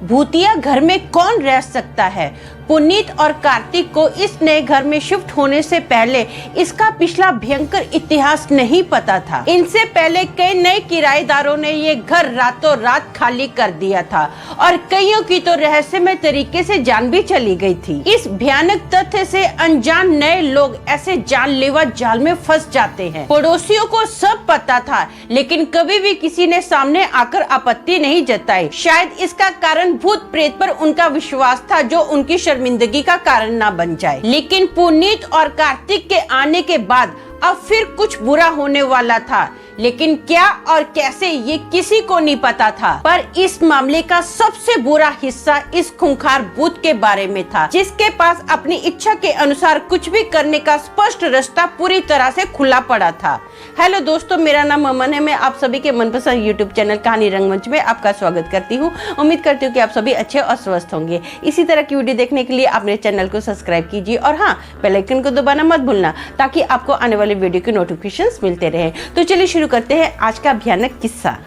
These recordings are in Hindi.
भूतिया घर में कौन रह सकता है। पुनीत और कार्तिक को इस नए घर में शिफ्ट होने से पहले इसका पिछला भयंकर इतिहास नहीं पता था। इनसे पहले कई नए किराएदारों ने ये घर रातों रात खाली कर दिया था और कईयों की तो रहस्यमय तरीके से जान भी चली गई थी। इस भयानक तथ्य से अनजान नए लोग ऐसे जानलेवा जाल में फंस जाते हैं। पड़ोसियों को सब पता था, लेकिन कभी भी किसी ने सामने आकर आपत्ति नहीं जताई। शायद इसका कारण भूत प्रेत पर उनका विश्वास था, जो उनकी शर्मिंदगी का कारण ना बन जाए। लेकिन पुनीत और कार्तिक के आने के बाद अब फिर कुछ बुरा होने वाला था, लेकिन क्या और कैसे ये किसी को नहीं पता था। पर इस मामले का सबसे बुरा हिस्सा इस खूंखार भूत के बारे में था, जिसके पास अपनी इच्छा के अनुसार कुछ भी करने का स्पष्ट रास्ता पूरी तरह से खुला पड़ा था। हेलो दोस्तों, मेरा नाम अमन है। मैं आप सभी के मनपसंद यूट्यूब चैनल कहानी रंगमंच में आपका स्वागत करती हूँ। उम्मीद करती हूँ कि आप सभी अच्छे और स्वस्थ होंगे। इसी तरह की वीडियो देखने के लिए आप मेरे चैनल को सब्सक्राइब कीजिए और हाँ, बेल आइकन को दबाना मत भूलना, ताकि आपको आने वाले वीडियो के नोटिफिकेशंस मिलते रहे। तो चलिए शुरू करते हैं आज का भयानक किस्सा।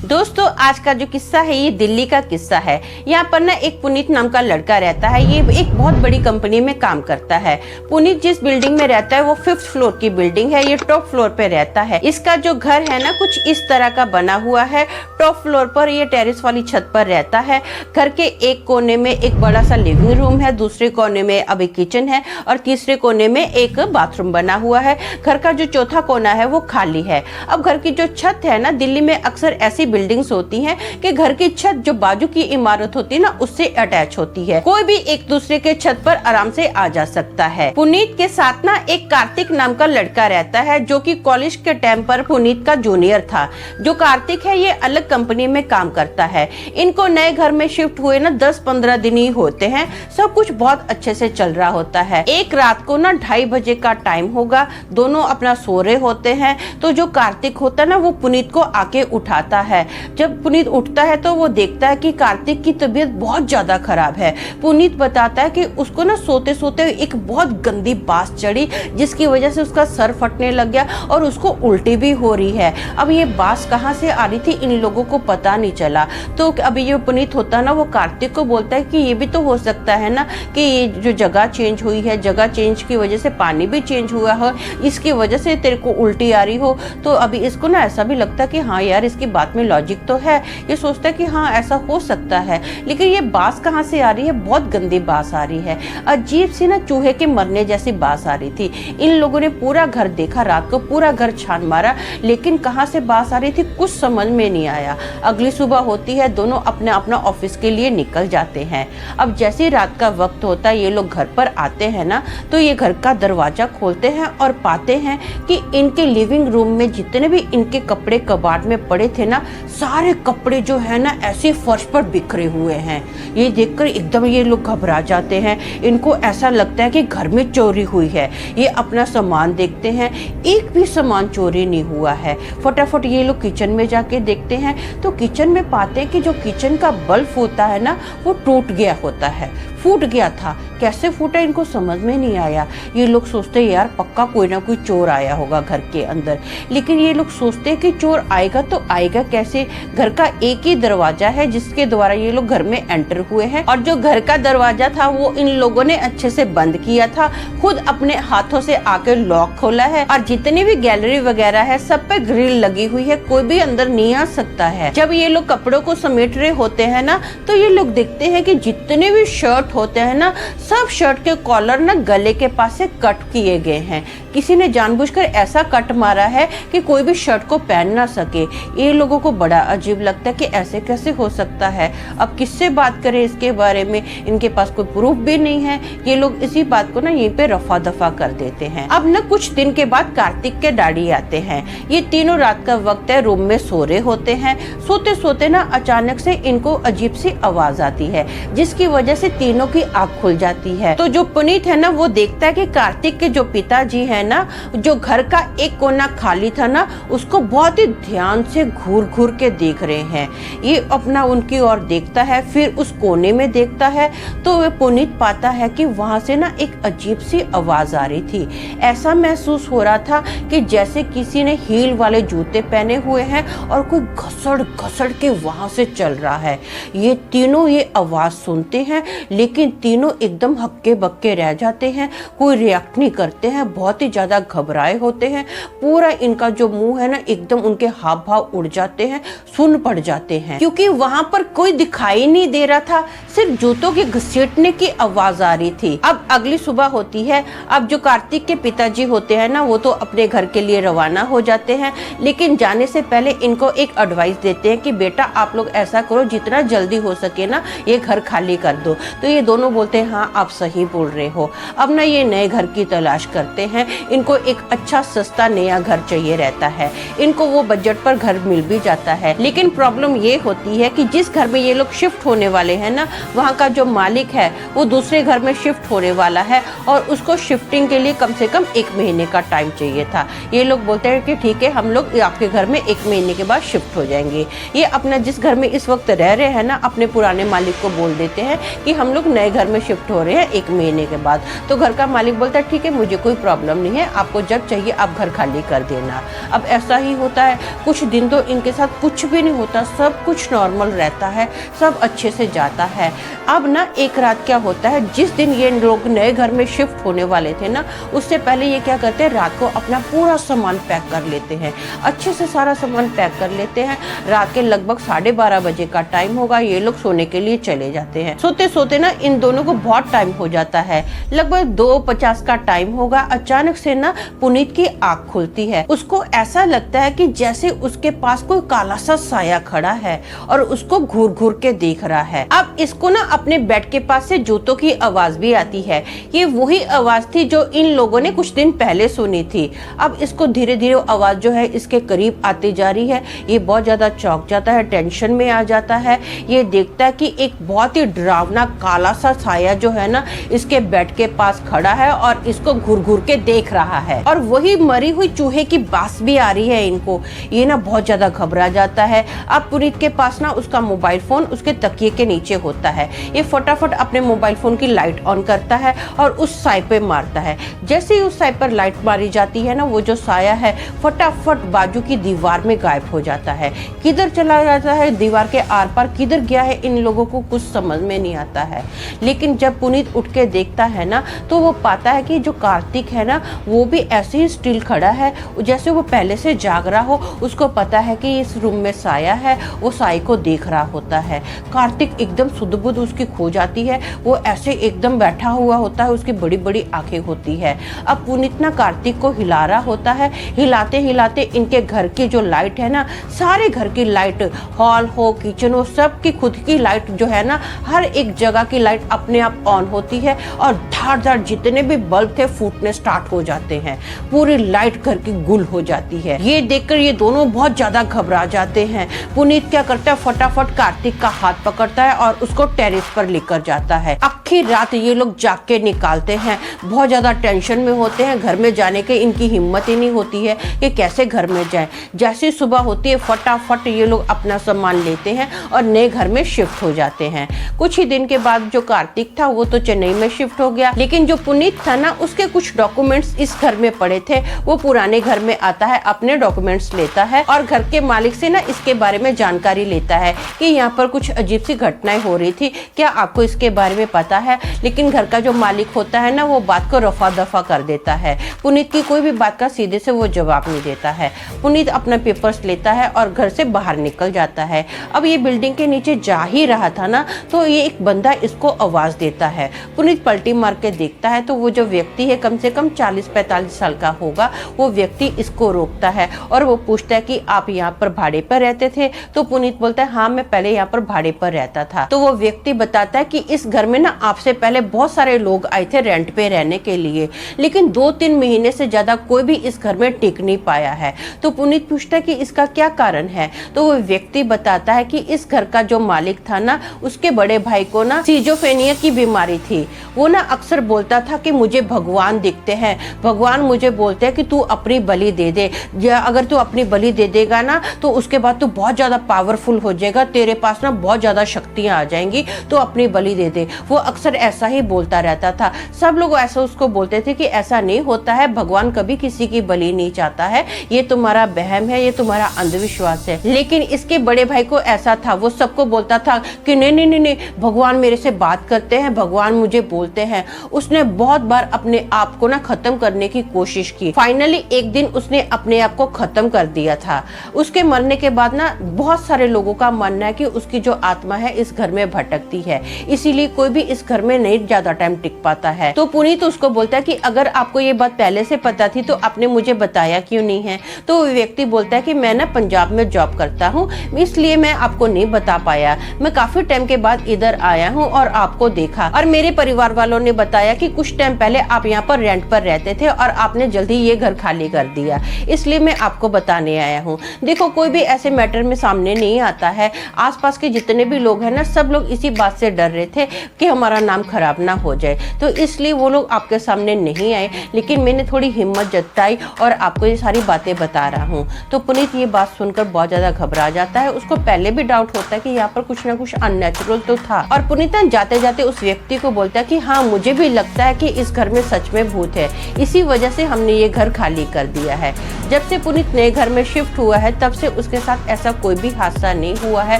दोस्तों, आज का जो किस्सा है ये दिल्ली का किस्सा है। यहाँ पर ना एक पुनीत नाम का लड़का रहता है। ये एक बहुत बड़ी कंपनी में काम करता है। पुनीत जिस बिल्डिंग में रहता है वो 5th फ्लोर की बिल्डिंग है। ये टॉप फ्लोर पे रहता है। इसका जो घर है ना कुछ इस तरह का बना हुआ है। टॉप फ्लोर पर ये टेरेस वाली छत पर रहता है। घर के एक कोने में एक बड़ा सा लिविंग रूम है, दूसरे कोने में अभी किचन है और तीसरे कोने में एक बाथरूम बना हुआ है। घर का जो चौथा कोना है वो खाली है। अब घर की जो छत है ना, दिल्ली में अक्सर ऐसी बिल्डिंग्स होती हैं कि घर की छत जो बाजू की इमारत होती है ना उससे अटैच होती है। कोई भी एक दूसरे के छत पर आराम से आ जा सकता है। पुनीत के साथ ना एक कार्तिक नाम का लड़का रहता है, जो कि कॉलेज के टाइम पर पुनीत का जूनियर था। जो कार्तिक है ये अलग कंपनी में काम करता है। इनको नए घर में शिफ्ट हुए ना 10-15 दिन ही होते हैं। सब कुछ बहुत अच्छे से चल रहा होता है। एक रात को ना 2:30 बजे का टाइम होगा। दोनों अपना सो रहे होते हैं, तो जो कार्तिक होता है ना वो पुनीत को आके उठाता है। जब पुनीत उठता है तो वो देखता है कि कार्तिक की तबीयत बहुत ज्यादा खराब है। पुनीत बताता है कि उसको ना सोते सोते एक बहुत गंदी बांस चढ़ी, जिसकी वजह से उसका सर फटने लग गया और उसको उल्टी भी हो रही है। अब ये बांस कहाँ से आ रही थी इन लोगों को पता नहीं चला। तो अभी ये पुनीत होता है ना वो कार्तिक को बोलता है कि ये भी तो हो सकता है ना कि ये जो जगह चेंज हुई है, जगह चेंज की वजह से पानी भी चेंज हुआ हो, इसकी वजह से तेरे को उल्टी आ रही हो। तो अभी इसको ना ऐसा भी लगता है कि हाँ यार, इसकी बात में लॉजिक तो है। ये सोचता है कि हाँ ऐसा हो सकता है, लेकिन ये बांस कहाँ से आ रही है? बहुत गंदी बांस आ रही है। अजीब सी ना चूहे के मरने जैसी बांस आ रही थी। इन लोगों ने पूरा घर देखा, रात को पूरा घर छान मारा, लेकिन कहाँ से बांस आ रही थी कुछ समझ में नहीं आया। अगली सुबह होती है, दोनों अपना अपना ऑफिस के लिए निकल जाते हैं। अब जैसे रात का वक्त होता है, ये लोग घर पर आते हैं ना, तो ये घर का दरवाजा खोलते हैं और पाते हैं कि इनके लिविंग रूम में जितने भी इनके कपड़े कबाड़ में पड़े थे ना, सारे कपड़े जो है ना ऐसे फर्श पर बिखरे हुए हैं। ये देखकर एकदम ये लोग घबरा जाते हैं। इनको ऐसा लगता है कि घर में चोरी हुई है। ये अपना सामान देखते हैं, एक भी सामान चोरी नहीं हुआ है। फटाफट ये लोग किचन में जाके देखते हैं, तो किचन में पाते हैं कि जो किचन का बल्ब होता है ना वो टूट गया होता है, फूट गया था। कैसे फूटा इनको समझ में नहीं आया। ये लोग सोचते यार पक्का कोई ना कोई चोर आया होगा घर के अंदर, लेकिन ये लोग सोचते कि चोर आएगा तो आएगा कैसे? घर का एक ही दरवाजा है जिसके द्वारा ये लोग घर में एंटर हुए हैं, और जो घर का दरवाजा था वो इन लोगों ने अच्छे से बंद किया था। खुद अपने हाथों से आकर लॉक खोला है, और जितनी भी गैलरी वगैरह है सब पे ग्रिल लगी हुई है, कोई भी अंदर नहीं आ सकता है। जब ये लोग कपड़ों को समेट रहे होते हैं ना, तो ये लोग देखते हैं कि जितने भी शर्ट होते हैं ना, सब शर्ट के कॉलर ना गले के पास से कट किए गए हैं। किसी ने जानबूझकर ऐसा कट मारा है कि कोई भी शर्ट को पहन ना सके। ये लोगों को बड़ा अजीब लगता है कि ऐसे कैसे हो सकता है। अब किससे बात करें इसके बारे में? इनके पास कोई प्रूफ भी नहीं है। ये लोग इसी बात को ना यहीं पे रफा दफा कर देते हैं। अब ना कुछ दिन के बाद कार्तिक के डैडी आते हैं। ये तीनों रात का वक्त है, रूम में सो रहे होते हैं। सोते सोते ना अचानक से इनको अजीब सी आवाज आती है, जिसकी वजह से तीनों की आंख खुल जाती है। तो जो पुनीत है ना वो देखता है कि कार्तिक के जो पिताजी है ना, जो घर का एक कोना खाली था ना, उसको बहुत ही ध्यान से घूर घूर के देख रहे हैं। ये अपना उनकी ओर देखता है, फिर उस कोने में देखता है तो वह पुनीत पाता है कि वहां से ना एक अजीब सी आवाज आ रही थी। ऐसा महसूस हो रहा था कि जैसे किसी ने हील वाले जूते पहने हुए हैं और कोई घसड़ घसड़ के वहां से चल रहा है। ये तीनों ये आवाज सुनते हैं, लेकिन तीनों एकदम हक्के बक्के रह जाते हैं, कोई रिएक्ट नहीं करते हैं, बहुत ही ज्यादा घबराए होते हैं। पूरा इनका जो मुंह है ना, एकदम उनके हाव भाव उड़ जाते हैं, सुन्न पड़ जाते हैं, क्योंकि वहां पर कोई दिखाई नहीं दे रहा था, सिर्फ जूतों के घसीटने की आवाज आ रही थी। अब अगली सुबह होती है। अब जो कार्तिक के पिताजी होते हैं ना, वो तो अपने घर के लिए रवाना हो जाते हैं, लेकिन जाने से पहले इनको एक एडवाइस देते हैं कि बेटा आप लोग ऐसा करो, जितना जल्दी हो सके ना ये घर खाली कर दो। तो ये दोनों बोलते हैं हाँ आप सही बोल रहे हो। अब ना ये नए घर की तलाश करते हैं। इनको एक अच्छा सस्ता नया घर चाहिए रहता है। इनको वो बजट पर घर मिल भी जाता है, लेकिन प्रॉब्लम ये होती है कि जिस घर में ये लोग शिफ्ट होने वाले हैं ना, वहाँ का जो मालिक है वो दूसरे घर में शिफ्ट होने वाला है और उसको शिफ्टिंग के लिए कम से कम 1 महीने का टाइम चाहिए था। ये लोग बोलते हैं कि ठीक है, हम लोग आपके घर में 1 महीने के बाद शिफ्ट हो जाएंगे। ये अपना जिस घर में इस वक्त रह रहे हैं ना, अपने पुराने मालिक को बोल देते हैं कि हम लोग नए घर में शिफ्ट हो रहे हैं 1 महीने के बाद। तो घर का मालिक बोलता है ठीक है, मुझे कोई प्रॉब्लम नहीं है, आपको जब चाहिए आप घर खाली कर देना। अब ऐसा ही होता है। कुछ दिन तो इनके साथ कुछ भी नहीं होता, सब कुछ नॉर्मल रहता है, सब अच्छे से जाता है। अब ना एक रात क्या होता है, जिस दिन ये लोग नए घर में शिफ्ट होने वाले थे ना, उससे पहले ये क्या करते हैं, रात को अपना पूरा सामान पैक कर लेते हैं, अच्छे से सारा सामान पैक कर लेते हैं। रात के लगभग 12:30 बजे का टाइम होगा, ये लोग सोने के लिए चले जाते हैं। सोते सोते ना इन दोनों को बहुत टाइम हो जाता है, लगभग 2:50 का टाइम होगा। अचानक से ना पुनीत की आँख खुलती है। उसको ऐसा लगता है कि जैसे उसके पास कोई काला सा साया खड़ा है और उसको घूर घूर के देख रहा है। अब इसको ना अपने बेड के पास से जूतों की आवाज भी आती है। ये वही आवाज थी जो इन लोगों ने कुछ दिन पहले सुनी थी। अब इसको धीरे धीरे आवाज जो है इसके करीब आती जा रही है। ये बहुत ज्यादा चौंक जाता है, टेंशन में आ जाता है। ये देखता है कि एक बहुत ही डरावना काला सा साया जो है ना इसके बेड के पास खड़ा है और इसको घूर घूर के देख रहा है, और वही मरी हुई चूहे की बास भी आ रही है इनको। ये ना बहुत ज्यादा घबरा जाता है। अब पुनीत के पास ना उसका मोबाइल फोन उसके तकिए के नीचे होता है। ये फटाफट अपने मोबाइल फोन की लाइट ऑन करता है और उस साए पे मारता है। जैसे ही उस साए पर लाइट मारी जाती है ना, वो जो साया है फटाफट बाजू की दीवार में गायब हो जाता है। किधर चला जाता है, दीवार के आर पार किधर गया है, इन लोगों को कुछ समझ में नहीं आता है। लेकिन जब पुनीत उठ के देखता है ना, तो वो पाता है कि जो कार्तिक है ना, वो भी ऐसे ही स्टिल खड़ा है जैसे वो पहले से जाग रहा हो। उसको पता है कि इस रूम में साया है, वो साए को देख रहा होता है। कार्तिक एकदम सुध-बुध उसकी खो जाती है। वो ऐसे एकदम बैठा हुआ होता है, उसकी बड़ी बड़ी आंखें होती है। अब पुनीत ना कार्तिक को हिला रहा होता है। हिलाते हिलाते इनके घर की जो लाइट है ना, सारे घर की लाइट, हॉल हो किचन हो, सब की खुद की लाइट जो है ना, हर एक जगह की लाइट अपने आप ऑन होती है और धार धार जितने भी बल्ब थे फूटने स्टार्ट हो जाते हैं। पूरी लाइट घर की गुल हो जाती है। ये देखकर ये दोनों बहुत ज्यादा घबरा जाते हैं। पुनीत क्या करता है, फटाफट कार्तिक का हाथ पकड़ता है और उसको टेरेस पर लेकर जाता है। आखिरी रात ये लोग जाग के निकालते हैं। बहुत ज्यादा टेंशन में होते हैं। घर में जाने के इनकी हिम्मत ही नहीं होती है कि कैसे घर में जाएं। जैसे सुबह होती है फटाफट ये लोग अपना सामान लेते हैं और नए घर में शिफ्ट हो जाते हैं। कुछ ही दिन के बाद जो कार्तिक था वो तो चेन्नई में शिफ्ट हो गया, लेकिन जो पुनीत था ना, उसके कुछ डॉक्यूमेंट्स इस घर में पड़े थे। वो पुराने घर में आता है, अपने डॉक्यूमेंट्स लेता है और घर के मालिक से ना इसके बारे में जानकारी लेता है कि यहाँ पर कुछ अजीब सी घटनाएं हो रही थी, क्या आपको इसके बारे में पता है। लेकिन घर का जो मालिक होता है ना, वो बात को रफा दफा कर देता है। पुनीत की कोई भी बात का सीधे से वो जवाब नहीं देता है। पुनीत अपना पेपर्स लेता है और घर से बाहर निकल जाता है। अब ये बिल्डिंग के नीचे जा ही रहा था ना, तो ये एक बंदा इसको आवाज देता है। पुनीत पलटी मार के देखता है तो वो जो व्यक्ति है कम से कम 40-45 साल का होगा। वो व्यक्ति इसको रोकता है और वो पूछता है कि आप यहाँ पर भाड़े पर रहते थे। तो पुनीत बोलता है हाँ, मैं पहले यहाँ पर भाड़े पर रहता था। तो वो व्यक्ति बताता है कि इस घर में ना आपसे पहले बहुत सारे लोग आए थे रेंट पे रहने के लिए, लेकिन 2-3 महीने से ज्यादा कोई भी इस घर में टिक नहीं पाया है। तो पुनीत पूछता है कि इसका क्या कारण है। तो वो व्यक्ति बताता है कि इस घर का जो मालिक था ना, उसके बड़े भाई को ना सिजोफ्रेनिया की बीमारी थी। वो ना अक्सर बोलता था कि मुझे भगवान दिखते हैं, भगवान मुझे बोलते हैं कि तू अपनी बलि दे दे, या अगर तू अपनी बलि दे देगा ना तो उसके बाद तू बहुत ज्यादा पावरफुल हो जाएगा, तेरे पास ना बहुत ज्यादा शक्तियां आ जाएंगी, तो अपनी बलि दे दे। वो अक्सर ऐसा ही बोलता रहता था। सब लोग ऐसा उसको बोलते थे कि ऐसा नहीं होता है, भगवान कभी किसी की बलि नहीं चाहता है, ये तुम्हारा वहम है, ये तुम्हारा अंधविश्वास है। लेकिन इसके बड़े भाई को ऐसा था, वो सबको बोलता था कि नहीं नहीं नहीं, भगवान मेरे से बात करते हैं, भगवान मुझे बोलते हैं। उसने बहुत बार अपने आप को ना खत्म करने की कोशिश की। फाइनली एक दिन उसने अपने आप को खत्म कर दिया था। उसके मरने के बाद ना बहुत सारे लोगों का मानना है कि उसकी जो आत्मा है इस घर में भटकती है, इसीलिए कोई भी इस घर में नहीं ज्यादा टाइम टिक पाता है। तो पुनीत उसको बोलता है कि अगर आपको ये बात पहले से पता थी तो आपने मुझे बताया क्यों नहीं है। तो वो व्यक्ति बोलता है कि मैं ना पंजाब में जॉब करता हूँ, इसलिए मैं आपको नहीं बता पाया। मैं काफी टाइम के बाद इधर आया हूँ और आपको देखा, और मेरे परिवार वालों ने बताया कि कुछ टाइम पहले आप यहाँ पर रेंट पर रहते थे और आपने जल्दी ये घर खाली कर दिया, इसलिए मैं आपको बताने आया हूँ। देखो, कोई भी ऐसे मैटर में सामने नहीं आता है। आसपास के जितने भी लोग हैं ना, सब लोग इसी बात से डर रहे थे कि हमारा नाम खराब ना हो जाए, तो इसलिए वो लोग आपके सामने नहीं आए। लेकिन मैंने थोड़ी हिम्मत जताई और आपको ये सारी बातें बता रहा हूँ। तो पुनीत ये बात सुनकर बहुत ज्यादा घबरा जाता है। उसको पहले भी डाउट होता है कि यहाँ पर कुछ ना कुछ अननेचुरल तो था। और पुनीत जाते जाते उस व्यक्ति को बोलता है कि हाँ, मुझे भी लगता है कि इस घर में सच में भूत है, इसी वजह से हमने ये घर खाली कर दिया है। जब से पुनीत नए घर में शिफ्ट हुआ है तब से उसके साथ ऐसा कोई भी हादसा नहीं हुआ है।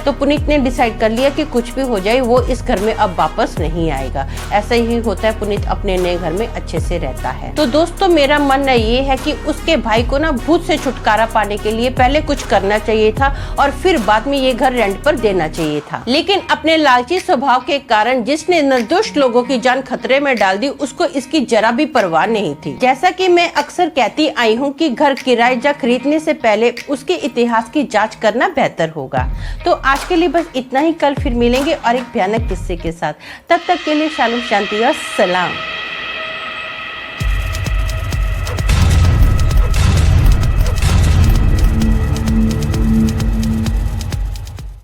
तो पुनीत ने डिसाइड कर लिया कि कुछ भी हो जाए वो इस घर में अब वापस नहीं आएगा। ऐसा ही होता है, पुनीत अपने नए घर में अच्छे से रहता है। तो दोस्तों, मेरा मानना ये है कि उसके भाई को ना भूत से छुटकारा पाने के लिए पहले कुछ करना चाहिए था और फिर बाद में ये घर रेंट पर देना चाहिए था। लेकिन अपने लालची स्वभाव के कारण जिसने निर्दोष लोगों की जान खतरे में डाल दी, उसको इसकी जरा भी परवाह नहीं थी। जैसा कि मैं अक्सर कहती आई हूँ कि घर किराए या खरीदने से पहले उसके इतिहास की जांच करना बेहतर होगा। तो आज के लिए बस इतना ही। कल फिर मिलेंगे और एक भयानक किस्से के साथ। तब तक के लिए शालूम, शांति और सलाम।